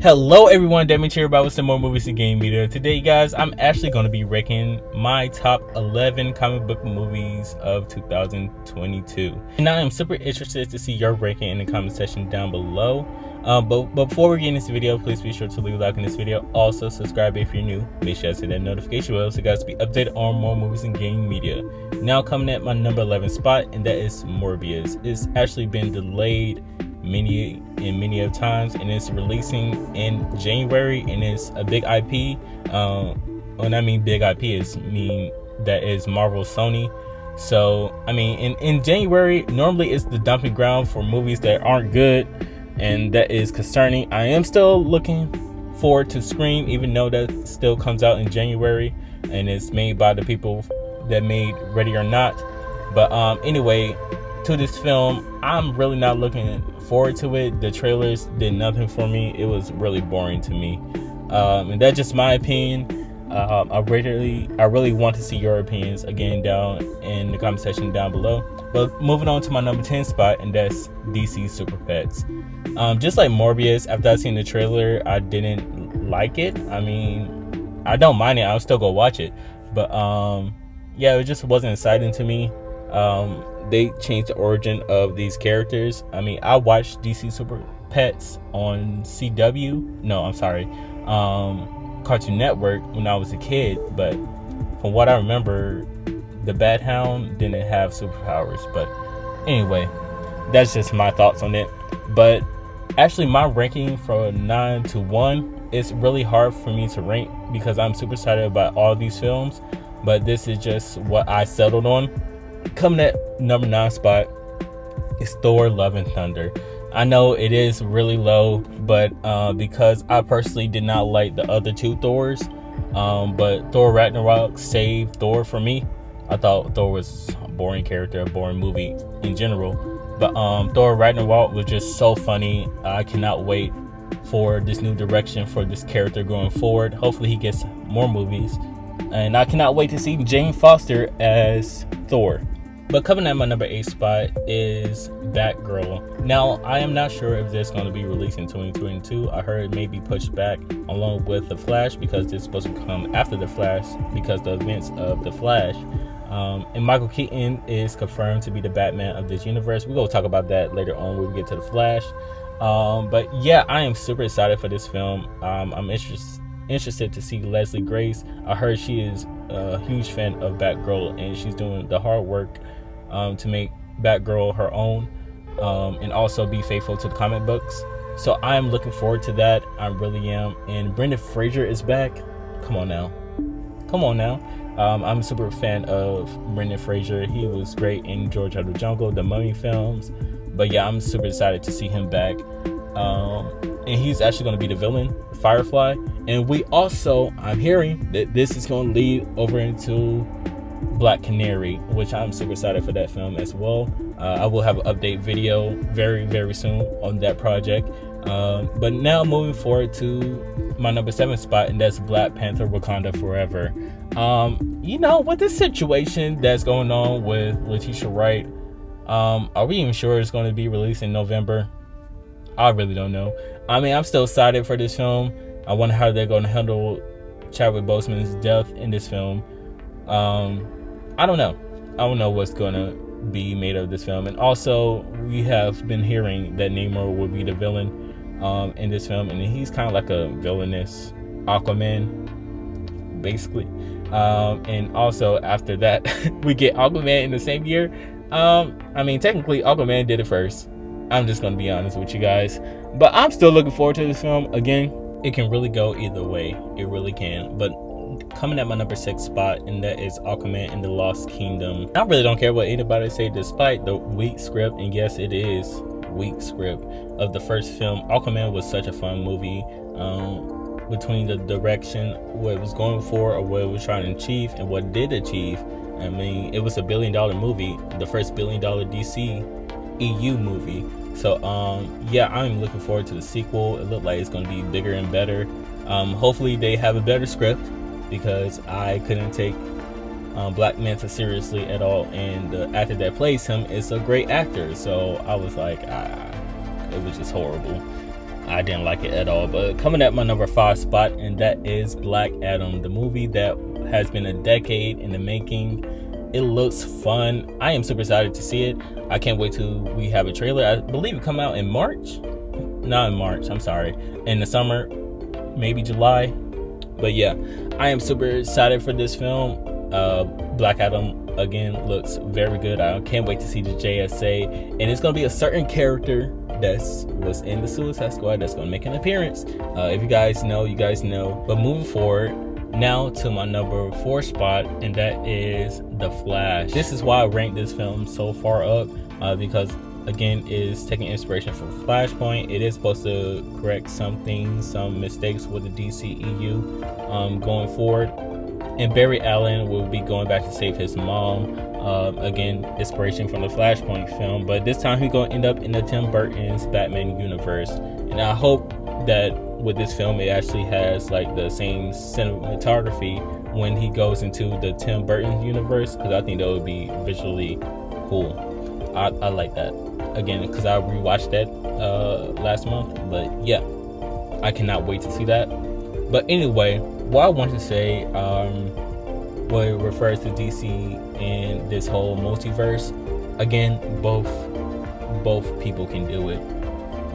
Hello everyone, Damage here about some more movies and game media. Today guys, I'm actually going to be ranking my top 11 comic book movies of 2022. And I am super interested to see your ranking in the comment section down below. But before we get into this video, please be sure to leave a like in this video. Also subscribe if you're new. Make sure to hit that notification bell so you guys be updated on more movies and game media. Now coming at my number 11 spot, and that is Morbius. It's actually been delayed many of times, and it's releasing in January, and it's a big IP. When I mean big IP, that is Marvel Sony. So I mean in January normally it's the dumping ground for movies that aren't good, and that is concerning. I am still looking forward to Scream, even though that still comes out in January and it's made by the people that made Ready or Not. But anyway, to this film, I'm really not looking forward to it. The trailers did nothing for me. It was really boring to me, and that's just my opinion. I really want to see your opinions again down in the comment section down below. But moving on to my number 10 spot, and that's DC Super Pets. Just like Morbius, after I seen the trailer, I didn't like it. I mean, I don't mind it. I'll still go watch it, but yeah, it just wasn't exciting to me. They changed the origin of these characters. I mean, I watched DC Super Pets on Cartoon Network when I was a kid, but from what I remember, the Bat Hound didn't have superpowers. But anyway, that's just my thoughts on it. But actually, my ranking from 9 to 1 is really hard for me to rank because I'm super excited about all these films, but this is just what I settled on. Coming at number 9 spot is Thor Love and Thunder. I know it is really low, but because I personally did not like the other two Thors, but Thor Ragnarok saved Thor for me. I thought Thor was a boring character, a boring movie in general, but Thor Ragnarok was just so funny. I cannot wait for this new direction for this character going forward. Hopefully he gets more movies, and I cannot wait to see Jane Foster as Thor. But coming at my number 8 spot is Batgirl. Now, I am not sure if this is going to be released in 2022. I heard it may be pushed back along with The Flash, because it's supposed to come after The Flash because the events of The Flash. And Michael Keaton is confirmed to be the Batman of this universe. We're going to talk about that later on when we get to The Flash. But yeah, I am super excited for this film. I'm interested to see Leslie Grace. I heard she is a huge fan of Batgirl, and she's doing the hard work to make Batgirl her own, and also be faithful to the comic books. So I am looking forward to that. I really am. And Brendan Fraser is back. Come on now. I'm a super fan of Brendan Fraser. He was great in George of the Jungle, the Mummy films. But yeah, I'm super excited to see him back. And he's actually going to be the villain, Firefly. And I'm hearing that this is going to lead over into Black Canary, which I'm super excited for that film as well. I will have an update video very, very soon on that project. But now moving forward to my number 7 spot, and that's Black Panther Wakanda Forever. With this situation that's going on with Letitia Wright, are we even sure it's going to be released in November? I really don't know. I mean, I'm still excited for this film. I wonder how they're going to handle Chadwick Boseman's death in this film. I don't know what's going to be made of this film. And also, we have been hearing that Namor will be the villain in this film, and he's kind of like a villainous Aquaman, basically. And also, after that, we get Aquaman in the same year. I mean, technically, Aquaman did it first. I'm just going to be honest with you guys. But I'm still looking forward to this film. Again, it can really go either way. It really can. But coming at my number 6 spot, and that is Aquaman and the Lost Kingdom. I really don't care what anybody say, despite the weak script, and yes, it is weak script of the first film. Aquaman was such a fun movie. Between the direction, what it was going for, or what it was trying to achieve, and what it did achieve. I mean, it was a $1 billion movie, the first $1 billion DCEU movie. So yeah, I'm looking forward to the sequel. It looked like it's going to be bigger and better. Hopefully they have a better script, because I couldn't take Black Manta seriously at all, and the actor that plays him is a great actor. So I was like, it was just horrible. I didn't like it at all. But coming at my number 5 spot, and that is Black Adam, the movie that has been a decade in the making. It looks fun. I am super excited to see it. I can't wait till we have a trailer. I believe it come out in March. Not in March, I'm sorry. In the summer, maybe July. But yeah, I am super excited for this film. Black Adam, again, looks very good. I can't wait to see the JSA. And it's going to be a certain character that was in the Suicide Squad that's going to make an appearance. If you guys know, you guys know. But moving forward, now to my number 4 spot, and that is The Flash. This is why I ranked this film so far up, because again, it's taking inspiration from Flashpoint. It is supposed to correct some mistakes with the DCEU going forward. And Barry Allen will be going back to save his mom. Again, inspiration from the Flashpoint film, but this time he's going to end up in the Tim Burton's Batman universe. And I hope that with this film, it actually has like the same cinematography when he goes into the Tim Burton universe, because I think that would be visually cool. I like that. Again, because I rewatched that last month. But yeah, I cannot wait to see that. But anyway, what I want to say, what it refers to DC and this whole multiverse, again, both people can do it.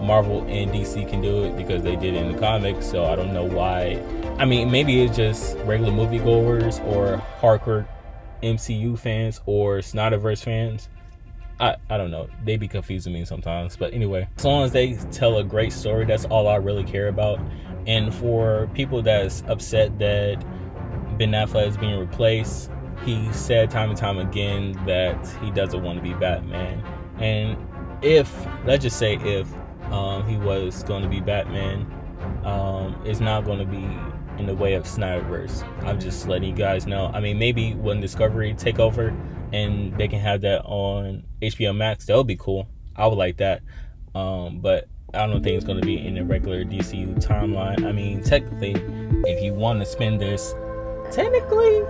Marvel and DC can do it because they did it in the comics, so I don't know why. I mean, maybe it's just regular moviegoers or hardcore MCU fans or Snyderverse fans. I don't know. They be confusing me sometimes. But anyway, as long as they tell a great story, that's all I really care about. And for people that's upset that Ben Affleck is being replaced, he said time and time again that he doesn't want to be Batman. And let's just say if he was going to be Batman, it's not going to be in the way of Snyderverse. I'm just letting you guys know. I mean, maybe when Discovery take over and they can have that on HBO Max, that would be cool. I would like that. But I don't think it's going to be in the regular DCU timeline. I mean, technically, if you want to spin this, technically,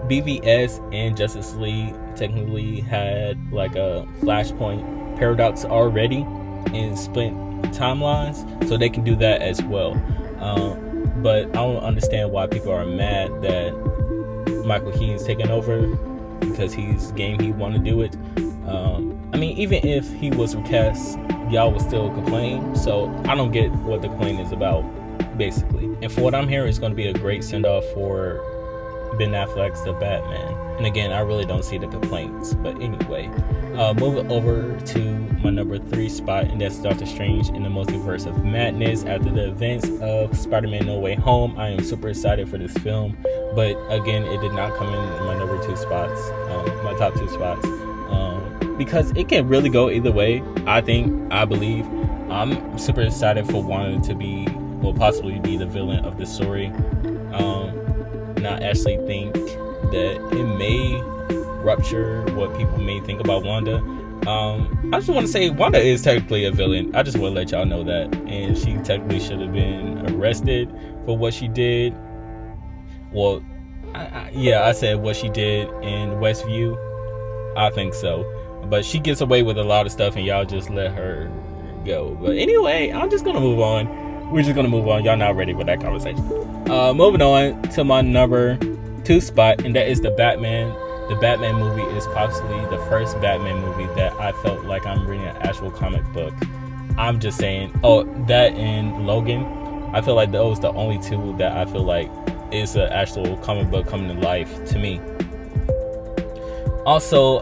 BVS and Justice League technically had like a Flashpoint paradox already in split timelines, so they can do that as well. But I don't understand why people are mad that Michael Keaton's taking over, because he's game, he want to do it. I mean, even if he was recast, y'all would still complain. So I don't get what the complaint is about, basically. And for what I'm hearing, it's going to be a great send-off for Ben Affleck's The Batman. And again, I really don't see the complaints. But anyway, moving over to my number 3 spot, and that's Doctor Strange in the Multiverse of Madness. After the events of Spider-Man No Way Home, I am super excited for this film. But again, it did not come in my number 2 spots, my top 2 spots. Because it can really go either way. I believe. I'm super excited for Wanda to be, well, possibly be the villain of the story. And I actually think that it may rupture what people may think about Wanda. I just want to say Wanda is technically a villain. I just want to let y'all know that. And she technically should have been arrested for what she did. Well, I said what she did in Westview. I think so. But she gets away with a lot of stuff and y'all just let her go. But anyway, I'm just going to move on. We're just going to move on. Y'all not ready for that conversation. Moving on to my number 2 spot, and that is The Batman. The Batman movie is possibly the first Batman movie that I felt like I'm reading an actual comic book. I'm just saying, that and Logan, I feel like those the only 2 that I feel like is an actual comic book coming to life to me. Also,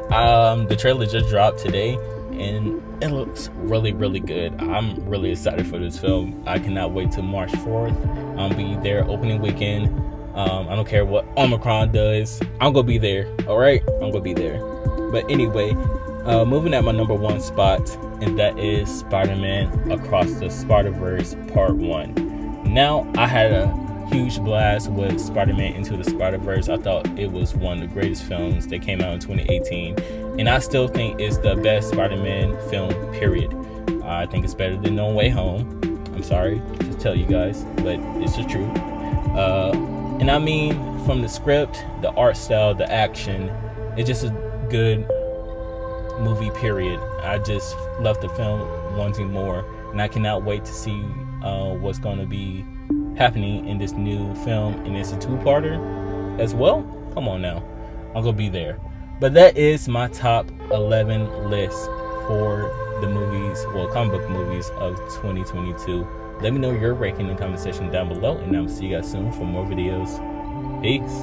the trailer just dropped today, and it looks really, really good. I'm really excited for this film. I cannot wait till March 4th. I'll be there opening weekend. I don't care what Omicron does. I'm gonna be there. All right, I'm gonna be there. But anyway, moving at my number 1 spot, and that is Spider-Man Across the Spider-Verse Part 1. Now, I had a huge blast with Spider-Man Into the Spider-Verse. I thought it was one of the greatest films that came out in 2018, and I still think it's the best Spider-Man film, period. I think it's better than No Way Home. I'm sorry to tell you guys, but it's the truth. And I mean, from the script, the art style, the action, it's just a good movie, period. I just love the film wanting more. and I cannot wait to see what's going to be happening in this new film, and it's a 2-parter as well. Come on now, I'm gonna be there. But that is my top 11 list for the movies, well, comic book movies of 2022. Let me know your ranking in the comment section down below, and I'll see you guys soon for more videos. Peace.